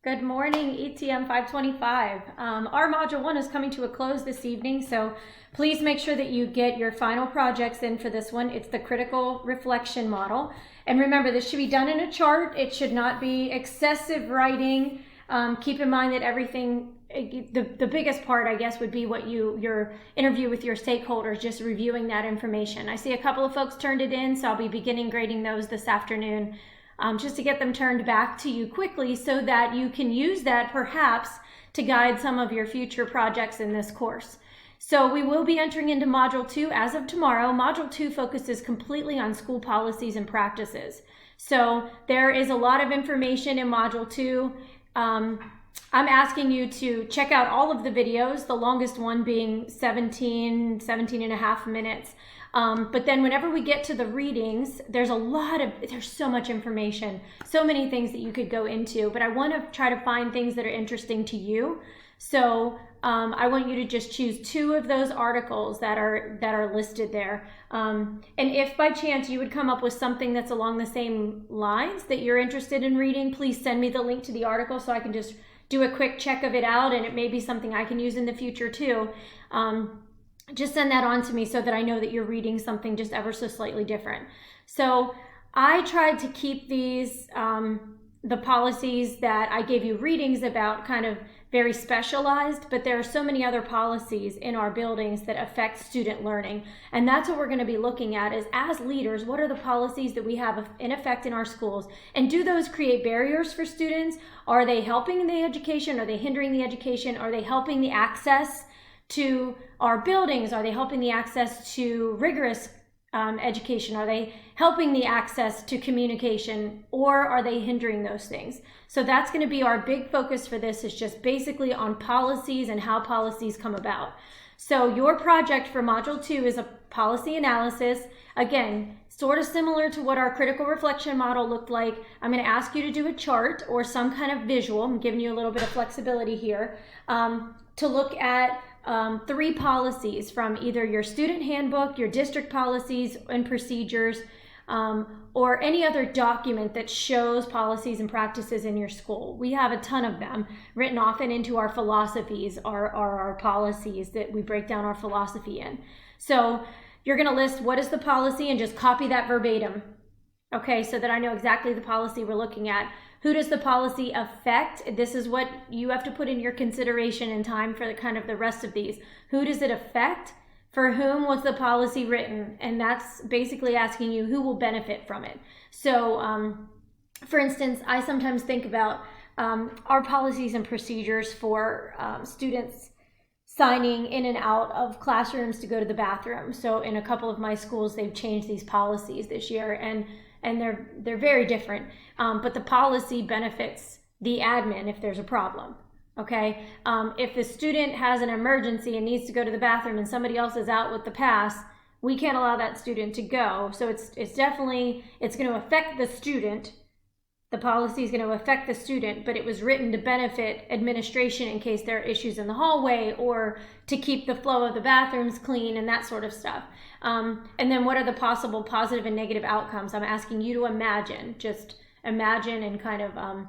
Good morning, ETM 525. Our Module 1 is coming to a close this evening, so please make sure that you get your final projects in for this one. It's the critical reflection model. And remember, this should be done in a chart. It should not be excessive writing. Keep in mind that everything, the biggest part, I guess, would be what your interview with your stakeholders, just reviewing that information. I see a couple of folks turned it in, so I'll be beginning grading those this afternoon. Just to get them turned back to you quickly so that you can use that perhaps to guide some of your future projects in this course. So we will be entering into Module 2 as of tomorrow. Module 2 focuses completely on school policies and practices. So there is a lot of information in Module 2. I'm asking you to check out all of the videos, the longest one being 17 and a half minutes. But then whenever we get to the readings, there's so much information, so many things that you could go into, but I want to try to find things that are interesting to you. So I want you to just choose 2 of those articles that are listed there. And if by chance you would come up with something that's along the same lines that you're interested in reading, please send me the link to the article so I can just do a quick check of it out, and it may be something I can use in the future too. Just send that on to me so that I know that you're reading something just ever so slightly different. So I tried to keep these, the policies that I gave you readings about, kind of very specialized, but there are so many other policies in our buildings that affect student learning. And that's what we're going to be looking at is, as leaders, what are the policies that we have in effect in our schools? And do those create barriers for students? Are they helping the education? Are they hindering the education? Are they helping the access to our buildings? Are they helping the access to rigorous education? Are they helping the access to communication, or are they hindering those things? So that's going to be our big focus for this, is just basically on policies and how policies come about. So your project for Module 2 is a policy analysis. Again, sort of similar to what our critical reflection model looked like. I'm going to ask you to do a chart or some kind of visual. I'm giving you a little bit of flexibility here to look at 3 policies from either your student handbook, your district policies and procedures, or any other document that shows policies and practices in your school. We have a ton of them written often into our philosophies, our policies that we break down our philosophy in. So you're going to list what is the policy and just copy that verbatim. Okay, so that I know exactly the policy we're looking at. Who does the policy affect? This is what you have to put in your consideration in time for the rest of these. Who does it affect? For whom was the policy written? And that's basically asking you who will benefit from it. So, for instance, I sometimes think about our policies and procedures for students signing in and out of classrooms to go to the bathroom. So in a couple of my schools, they've changed these policies this year, and they're very different. But the policy benefits the admin if there's a problem. Okay, if the student has an emergency and needs to go to the bathroom and somebody else is out with the pass, we can't allow that student to go. So it's going to affect the student. The policy is going to affect the student, but it was written to benefit administration in case there are issues in the hallway, or to keep the flow of the bathrooms clean and that sort of stuff. And then what are the possible positive and negative outcomes? I'm asking you to imagine and kind of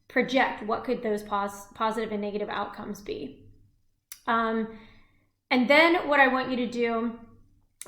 project what could those positive and negative outcomes be. And then what I want you to do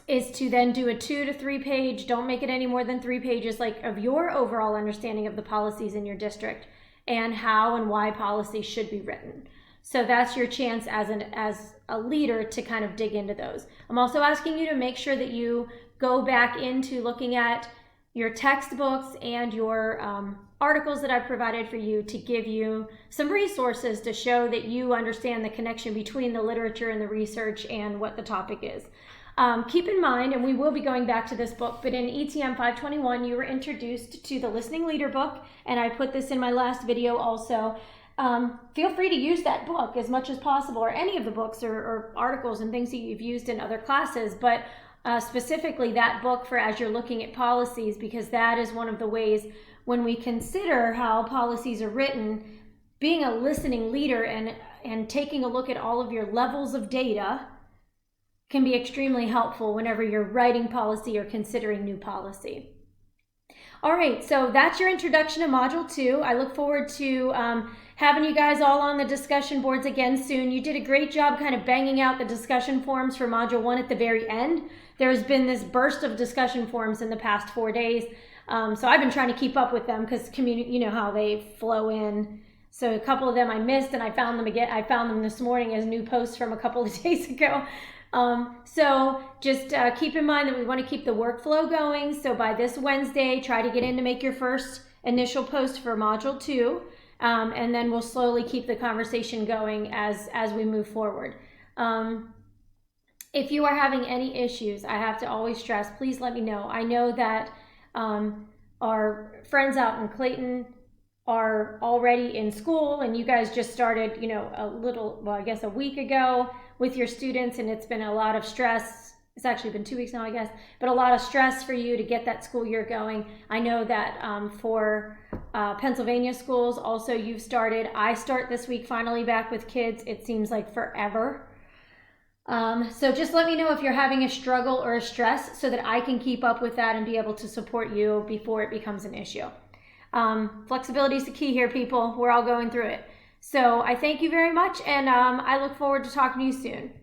is to then do a 2 to 3 page, don't make it any more than 3 pages, of your overall understanding of the policies in your district and how and why policies should be written. So that's your chance as a leader to kind of dig into those. I'm also asking you to make sure that you go back into looking at your textbooks and your articles that I've provided for you to give you some resources to show that you understand the connection between the literature and the research and what the topic is. Keep in mind, and we will be going back to this book, but in ETM 521, you were introduced to the Listening Leader book, and I put this in my last video also. Feel free to use that book as much as possible, or any of the books or articles and things that you've used in other classes, but specifically that book for as you're looking at policies, because that is one of the ways when we consider how policies are written, being a listening leader and taking a look at all of your levels of data can be extremely helpful whenever you're writing policy or considering new policy. All right, so that's your introduction to Module 2. I look forward to having you guys all on the discussion boards again soon. You did a great job kind of banging out the discussion forums for Module 1 at the very end. There's been this burst of discussion forums in the past 4 days. So I've been trying to keep up with them because you know how they flow in. So a couple of them I missed, and I found them again. I found them this morning as new posts from a couple of days ago. So just keep in mind that we want to keep the workflow going. So by this Wednesday, try to get in to make your first initial post for Module 2. And then we'll slowly keep the conversation going as we move forward. If you are having any issues, I have to always stress, please let me know. I know that our friends out in Clayton are already in school, and you guys just started, you know, a week ago with your students, and it's been a lot of stress. It's actually been 2 weeks now, I guess, but a lot of stress for you to get that school year going. I know that for Pennsylvania schools, also you've started. I start this week finally back with kids. It seems like forever. So just let me know if you're having a struggle or a stress so that I can keep up with that and be able to support you before it becomes an issue. Flexibility is the key here, people. We're all going through it. So I thank you very much, and I look forward to talking to you soon.